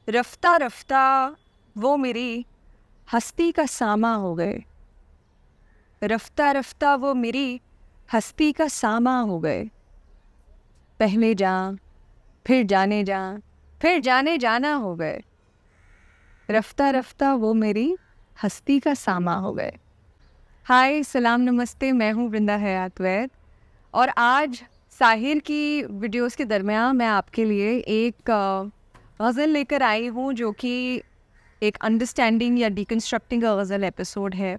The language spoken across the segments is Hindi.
रफ्ता रफ्ता वो मेरी हस्ती का सामा हो गए। रफ्ता रफ्ता वो मेरी हस्ती का सामा हो गए। पहले जा फिर जाने जा फिर जाने जाना हो गए। रफ्ता रफ्ता वो मेरी हस्ती का सामा हो गए। हाय, सलाम, नमस्ते। मैं हूँ वृंदा हयात वैद और आज साहिर की वीडियोस के दरमियान मैं आपके लिए एक गज़ल लेकर आई हूँ जो कि एक अंडरस्टैंडिंग या डिकन्स्ट्रक्टिंग का गज़ल एपिसोड है।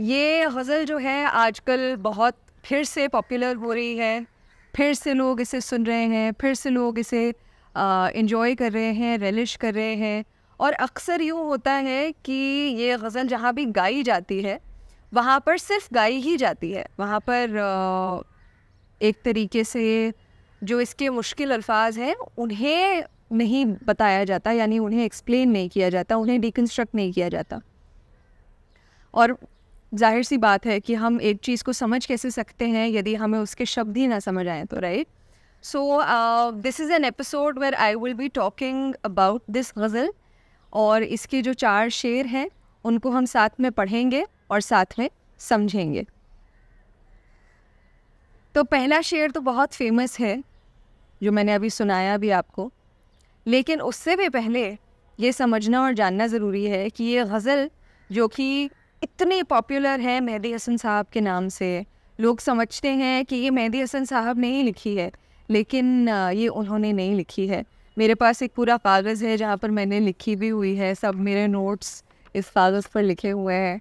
ये गज़ल जो है आजकल बहुत फिर से पॉपुलर हो रही है, फिर से लोग इसे सुन रहे हैं, फिर से लोग इसे एंजॉय कर रहे हैं, रेलिश कर रहे हैं। और अक्सर यूँ होता है कि ये गज़ल जहाँ भी गाई जाती है वहाँ पर सिर्फ गाई ही जाती है। वहाँ पर एक तरीके से जो इसके मुश्किल अल्फाज हैं उन्हें नहीं बताया जाता, यानी उन्हें एक्सप्लेन नहीं किया जाता, उन्हें डिकन्स्ट्रक्ट नहीं किया जाता। और जाहिर सी बात है कि हम एक चीज़ को समझ कैसे सकते हैं यदि हमें उसके शब्द ही ना समझ आए तो, right? So this is an episode where I will be talking about this ghazal और इसके जो 4 शेर हैं उनको हम साथ में पढ़ेंगे और साथ में समझेंगे। तो पहला शेर तो बहुत फेमस है जो मैंने अभी सुनाया भी आपको, लेकिन उससे भी पहले ये समझना और जानना ज़रूरी है कि ये गज़ल जो कि इतनी पॉपुलर है मेहदी हसन साहब के नाम से, लोग समझते हैं कि ये मेहदी हसन साहब ने ही लिखी है, लेकिन ये उन्होंने नहीं लिखी है। मेरे पास एक पूरा कागज़ है जहाँ पर मैंने लिखी भी हुई है, सब मेरे नोट्स इस कागज़ पर लिखे हुए हैं।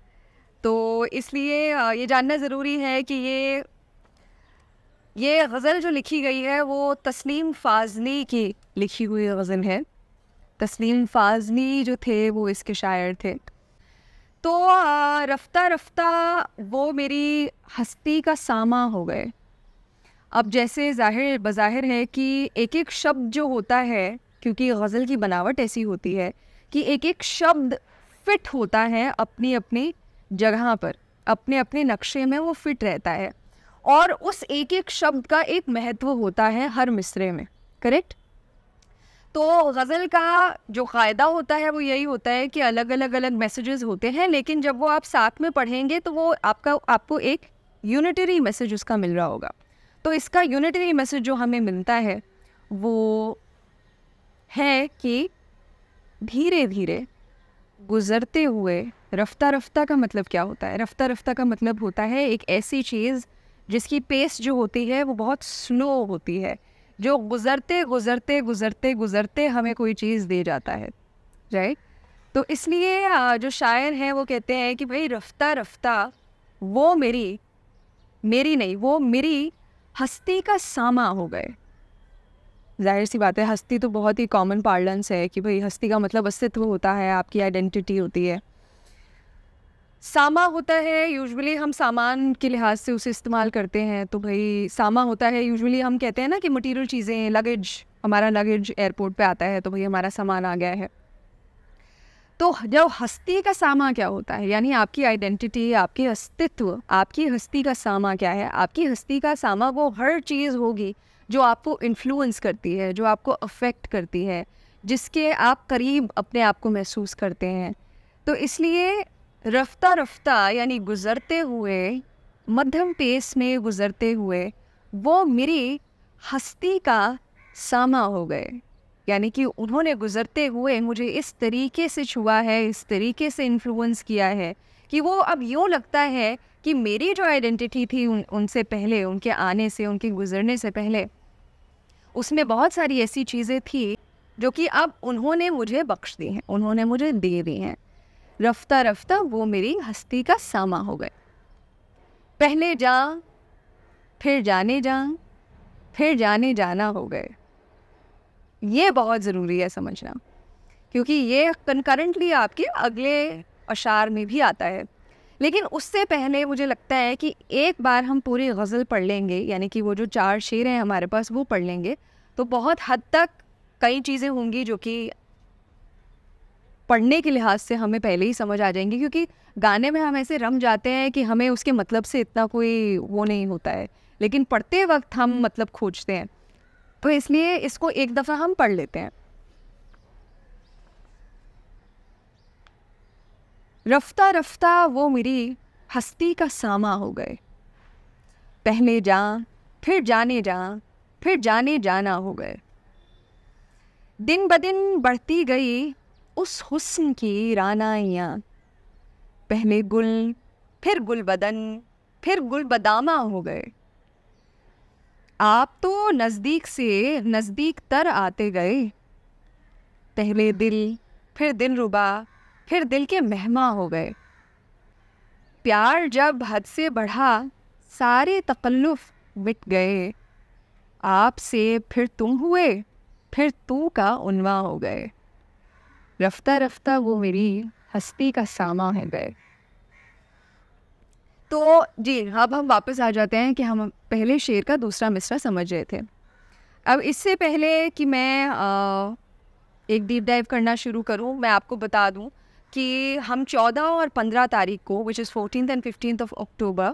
तो इसलिए ये जानना ज़रूरी है कि ये गज़ल जो लिखी गई है वो तस्लीम फ़ाज़ली की लिखी हुई गज़ल है। तस्लीम फ़ाज़ली जो थे वो इसके शायर थे। तो रफ्ता रफ्ता वो मेरी हस्ती का सामा हो गए। अब जैसे बज़ाहिर है कि एक एक शब्द जो होता है, क्योंकि गज़ल की बनावट ऐसी होती है कि एक एक शब्द फिट होता है अपनी अपनी जगह पर, अपने अपने नक्शे में वो फिट रहता है और उस एक एक शब्द का एक महत्व होता है हर मिसरे में, करेक्ट? तो गज़ल का जो क़ायदा होता है वो यही होता है कि अलग अलग मैसेजेस होते हैं, लेकिन जब वो आप साथ में पढ़ेंगे तो वो आपको एक यूनिटरी मैसेज उसका मिल रहा होगा। तो इसका यूनिटरी मैसेज जो हमें मिलता है वो है कि धीरे धीरे गुज़रते हुए, रफ्ता रफ्ता का मतलब क्या होता है? रफ्ता रफ्ता का मतलब होता है एक ऐसी चीज़ जिसकी पेस जो होती है वो बहुत स्लो होती है, जो गुज़रते गुज़रते गुज़रते गुज़रते हमें कोई चीज़ दे जाता है, राइट? तो इसलिए जो शायर हैं वो कहते हैं कि भाई रफ्ता रफ्ता वो मेरी नहीं, वो मेरी हस्ती का सामा हो गए। जाहिर सी बात है, हस्ती तो बहुत ही कॉमन पार्लेंस है कि भाई हस्ती का मतलब अस्तित्व होता है, आपकी आइडेंटिटी होती है। सामा होता है, यूजुअली हम सामान के लिहाज से उसे इस्तेमाल करते हैं, तो भाई सामा होता है, यूजुअली हम कहते हैं ना कि मटीरियल चीज़ें, लगेज, हमारा लगेज एयरपोर्ट पे आता है तो भाई हमारा सामान आ गया है। तो जब हस्ती का सामा क्या होता है, यानी आपकी आइडेंटिटी, आपकी अस्तित्व, आपकी हस्ती का सामा क्या है? आपकी हस्ती का सामा वो हर चीज़ होगी जो आपको इन्फ्लुएंस करती है, जो आपको अफेक्ट करती है, जिसके आप करीब अपने आप को महसूस करते हैं। तो इसलिए रफ्ता रफ्ता यानी गुज़रते हुए, मध्यम पेस में गुज़रते हुए वो मेरी हस्ती का सामा हो गए, यानी कि उन्होंने गुज़रते हुए मुझे इस तरीके से छुआ है, इस तरीके से इन्फ्लुएंस किया है कि वो अब यूँ लगता है कि मेरी जो आइडेंटिटी थी उनसे पहले, उनके आने से, उनके गुज़रने से पहले, उसमें बहुत सारी ऐसी चीज़ें थी जो कि अब उन्होंने मुझे बख्श दी हैं, उन्होंने मुझे दे दी हैं। रफ्ता रफ्ता वो मेरी हस्ती का सामा हो गए। पहले जा फिर जाने जाना हो गए। ये बहुत ज़रूरी है समझना, क्योंकि ये कंकरेंटली आपके अगले अशार में भी आता है। लेकिन उससे पहले मुझे लगता है कि एक बार हम पूरी गज़ल पढ़ लेंगे, यानी कि वो जो 4 शेर हैं हमारे पास वो पढ़ लेंगे, तो बहुत हद तक कई चीज़ें होंगी जो कि पढ़ने के लिहाज से हमें पहले ही समझ आ जाएंगी, क्योंकि गाने में हम ऐसे रम जाते हैं कि हमें उसके मतलब से इतना कोई वो नहीं होता है, लेकिन पढ़ते वक्त हम मतलब खोजते हैं। तो इसलिए इसको एक दफ़ा हम पढ़ लेते हैं। रफ्ता रफ्ता वो मेरी हस्ती का सामा हो गए, पहले जा फिर जाने जा फिर जाने जाना हो गए। दिन ब दिन बढ़ती गई उस हुस्न की रानाइयाँ, पहले गुल फिर गुलबदन फिर गुलबदामा हो गए। आप तो नज़दीक से नज़दीक तर आते गए, पहले दिल फिर दिलरुबा फिर दिल के मेहमा हो गए। प्यार जब हद से बढ़ा सारे तकल्लुफ़ मिट गए, आपसे फिर तुम हुए फिर तू का उन्वा हो गए। रफ्ता रफ्ता वो मेरी हस्ती का सामा है गए। तो जी अब हम वापस आ जाते हैं कि हम पहले शेर का दूसरा मिसरा समझ रहे थे। अब इससे पहले कि मैं एक डीप डाइव करना शुरू करूं, मैं आपको बता दूं कि हम 14 और 15 तारीख को, which is 14th and 15th of October,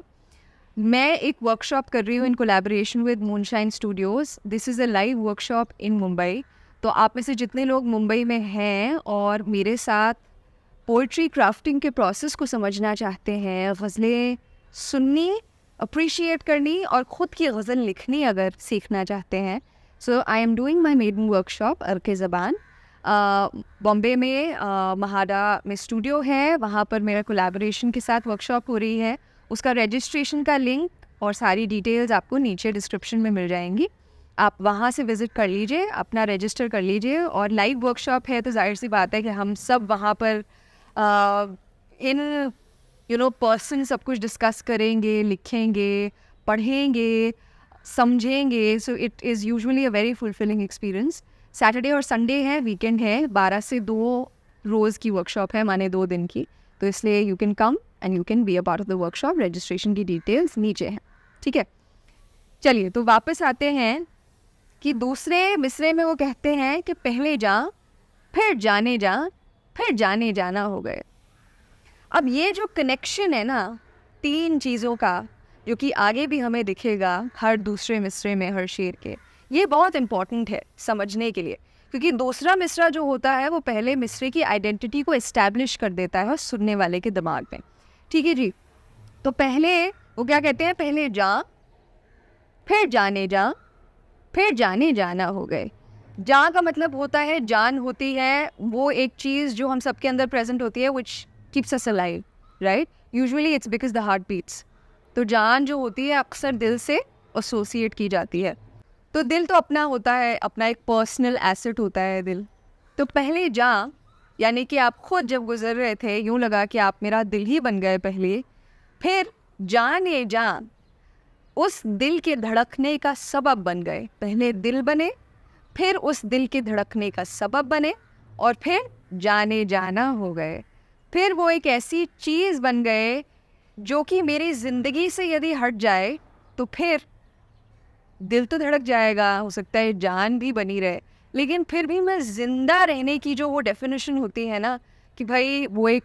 मैं एक वर्कशॉप कर रही हूँ in collaboration with moonshine Studios. This is a live workshop in Mumbai. तो आप में से जितने लोग मुंबई में हैं और मेरे साथ पोइट्री क्राफ्टिंग के प्रोसेस को समझना चाहते हैं, गज़लें सुननी, अप्रिशिएट करनी और ख़ुद की गज़ल लिखनी अगर सीखना चाहते हैं, so I am doing my maiden workshop अर्के ज़बान। बॉम्बे में महाडा में स्टूडियो है, वहाँ पर मेरा कोलैबोरेशन के साथ वर्कशॉप हो रही है। उसका रजिस्ट्रेशन का लिंक और सारी डिटेल्स आपको नीचे डिस्क्रिप्शन में मिल जाएंगी। आप वहाँ से विज़िट कर लीजिए, अपना रजिस्टर कर लीजिए। और लाइव वर्कशॉप है तो जाहिर सी बात है कि हम सब वहाँ पर इन पर्सन सब कुछ डिस्कस करेंगे, लिखेंगे, पढ़ेंगे, समझेंगे। So it is usually a very fulfilling experience. Saturday और संडे है, वीकेंड है, 12 से 2 रोज़ की वर्कशॉप है, माने 2 दिन की। तो इसलिए you can come and you can be a part of the workshop. Registration की डिटेल्स नीचे हैं, ठीक है। चलिए तो वापस आते हैं कि दूसरे मिसरे में वो कहते हैं कि पहले जा फिर जाने जा फिर जाने जाना हो गए। अब ये जो कनेक्शन है ना 3 चीज़ों का, जो कि आगे भी हमें दिखेगा हर दूसरे मिसरे में, हर शेर के, ये बहुत इम्पॉर्टेंट है समझने के लिए। क्योंकि दूसरा मिसरा जो होता है वो पहले मिसरे की आइडेंटिटी को इस्टेब्लिश कर देता है सुनने वाले के दिमाग में, ठीक है जी। तो पहले वो क्या कहते हैं, पहले जा फिर जाने जा फिर जाने जाना हो गए। जा का मतलब होता है जान होती है वो एक चीज़ जो हम सबके अंदर प्रेजेंट होती है, which keeps us alive, right. Usually it's because the heart beats. तो जान जो होती है अक्सर दिल से एसोसिएट की जाती है। तो दिल तो अपना होता है, अपना एक पर्सनल एसेट होता है दिल। तो पहले जा यानी कि आप खुद जब गुजर रहे थे यूँ लगा कि आप मेरा दिल ही बन गए पहले। फिर जाने जा उस दिल के धड़कने का सबब बन गए। पहले दिल बने, फिर उस दिल के धड़कने का सबब बने, और फिर जाने जाना हो गए। फिर वो एक ऐसी चीज़ बन गए जो कि मेरी ज़िंदगी से यदि हट जाए तो फिर दिल तो धड़क जाएगा, हो सकता है जान भी बनी रहे, लेकिन फिर भी मैं ज़िंदा रहने की जो वो डेफिनेशन होती है ना, कि भाई वो एक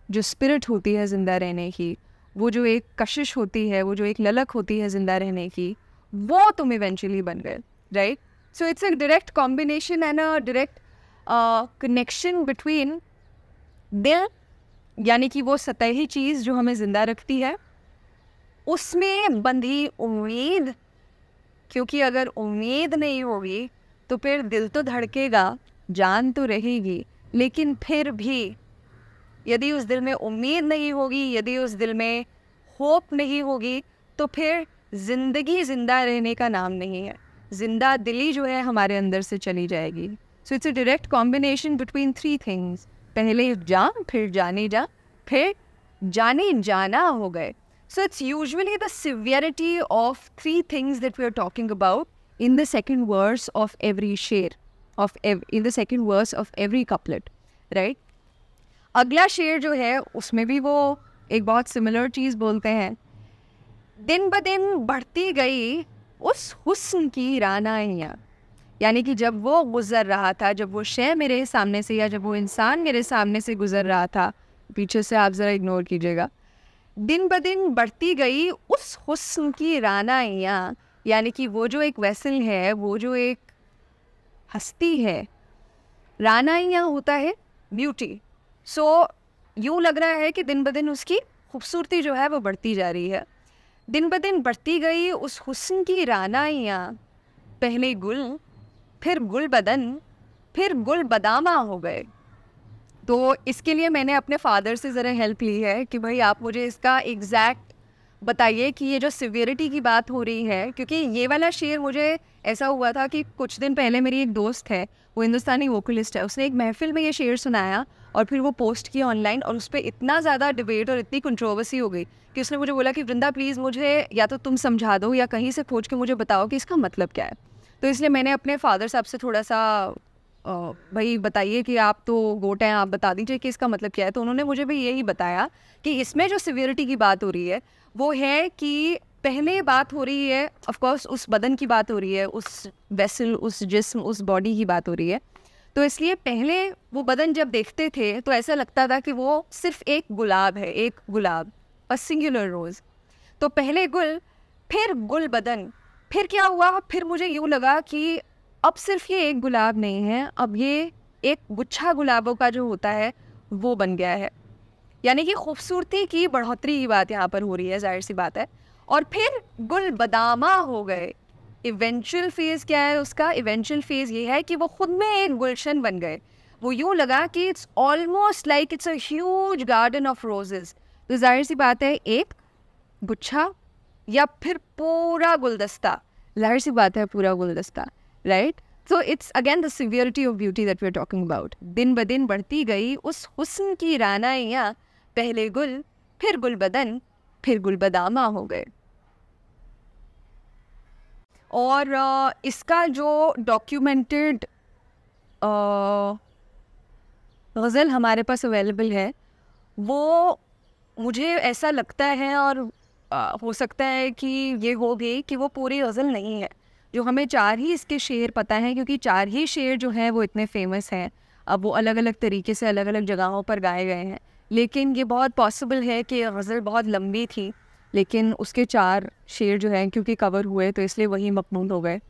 जो स्पिरिट होती है ज़िंदा रहने की, वो जो एक कशिश होती है, वो जो एक ललक होती है ज़िंदा रहने की, वो तुम इवेंचुअली बन गए, right. So it's a direct combination and a direct connection between दिल, यानी कि वो सतही चीज़ जो हमें ज़िंदा रखती है, उसमें बंधी उम्मीद। क्योंकि अगर उम्मीद नहीं होगी तो फिर दिल तो धड़केगा, जान तो रहेगी, लेकिन फिर भी यदि उस दिल में उम्मीद नहीं होगी, यदि उस दिल में होप नहीं होगी, तो फिर ज़िंदगी ज़िंदा रहने का नाम नहीं है। ज़िंदा दिली जो है हमारे अंदर से चली जाएगी। So it's a direct combination between 3 things. पहले जा, फिर जाने जा, फिर जाने जाना हो गए। So it's usually the severity of 3 things that we are talking about in the second verse of every शेर, in the second verse of every couplet, right? अगला शेर जो है उसमें भी वो एक बहुत सिमिलर चीज़ बोलते हैं। दिन ब दिन बढ़ती गई उस हुस्न की रानाइयाँ, यानी कि जब वो गुज़र रहा था, जब वो शय मेरे सामने से या जब वो इंसान मेरे सामने से गुज़र रहा था, पीछे से आप ज़रा इग्नोर कीजिएगा, दिन ब दिन बढ़ती गई उस हुस्न की रानाइयाँ, यानी कि वो जो एक वेसल है, वो जो एक हस्ती है। रानाइयाँ होता है ब्यूटी। सो यूँ लग रहा है कि दिन ब दिन उसकी खूबसूरती जो है वो बढ़ती जा रही है। दिन ब दिन बढ़ती गई उस हुस्न की रानाइयाँ, पहले गुल, फिर गुल बदन, फिर गुल बदामा हो गए। तो इसके लिए मैंने अपने फादर से ज़रा हेल्प ली है कि भाई आप मुझे इसका एग्जैक्ट बताइए कि ये जो सिवियरिटी की बात हो रही है, क्योंकि ये वाला शेर मुझे ऐसा हुआ था कि कुछ दिन पहले मेरी एक दोस्त है, वो हिंदुस्तानी वोकलिस्ट है, उसने एक महफिल में ये शेर सुनाया और फिर वो पोस्ट किया ऑनलाइन और उस पर इतना ज़्यादा डिबेट और इतनी कंट्रोवर्सी हो गई कि उसने मुझे बोला कि वृंदा प्लीज़ मुझे या तो तुम समझा दो या कहीं से खोज के मुझे बताओ कि इसका मतलब क्या है। तो इसलिए मैंने अपने फादर साहब से थोड़ा सा भाई बताइए कि आप तो गोट हैं, आप बता दीजिए कि इसका मतलब क्या है। तो उन्होंने मुझे भी यही बताया कि इसमें जो सिवियरिटी की बात हो रही है वो है कि पहले बात हो रही है ऑफ कोर्स उस बदन की बात हो रही है, उस वेसल, उस जिस्म, उस बॉडी की बात हो रही है। तो इसलिए पहले वो बदन जब देखते थे तो ऐसा लगता था कि वो सिर्फ एक गुलाब है, एक गुलाब, अ सिंगुलर रोज़। तो पहले गुल, फिर गुल बदन, फिर क्या हुआ, फिर मुझे यूँ लगा कि अब सिर्फ ये एक गुलाब नहीं है, अब ये एक गुच्छा गुलाबों का जो होता है वो बन गया है। यानी कि खूबसूरती की बढ़ोतरी की बात यहाँ पर हो रही है, जाहिर सी बात है। और फिर गुल बदामा हो गए। इवेंचुअल फेज़ क्या है उसका? इवेंचुअल फेज़ ये है कि वो खुद में एक गुलशन बन गए। वो यूँ लगा कि it's almost like it's a huge garden of roses. तो जाहिर सी बात है एक गुच्छा या फिर पूरा गुलदस्ता, जाहिर सी बात है पूरा गुलदस्ता, right. So it's again the severity of beauty that we are talking about. दिन ब दिन बढ़ती गई उस हुस्न की रानाइयाँ, पहले गुल, फिर गुल बदन, फिर गुल बदामा हो गए। और इसका जो डॉक्यूमेंटेड गज़ल हमारे पास अवेलेबल है वो मुझे ऐसा लगता है और हो सकता है कि ये हो भी कि वो पूरी गज़ल नहीं है। जो हमें 4 ही इसके शेर पता हैं, क्योंकि 4 ही शेर जो हैं वो इतने फेमस हैं। अब वो अलग अलग तरीके से अलग अलग जगहों पर गाए गए हैं, लेकिन ये बहुत पॉसिबल है कि गज़ल बहुत लंबी थी लेकिन उसके 4 शेर जो हैं क्योंकि कवर हुए तो इसलिए वही मकबूल हो गए।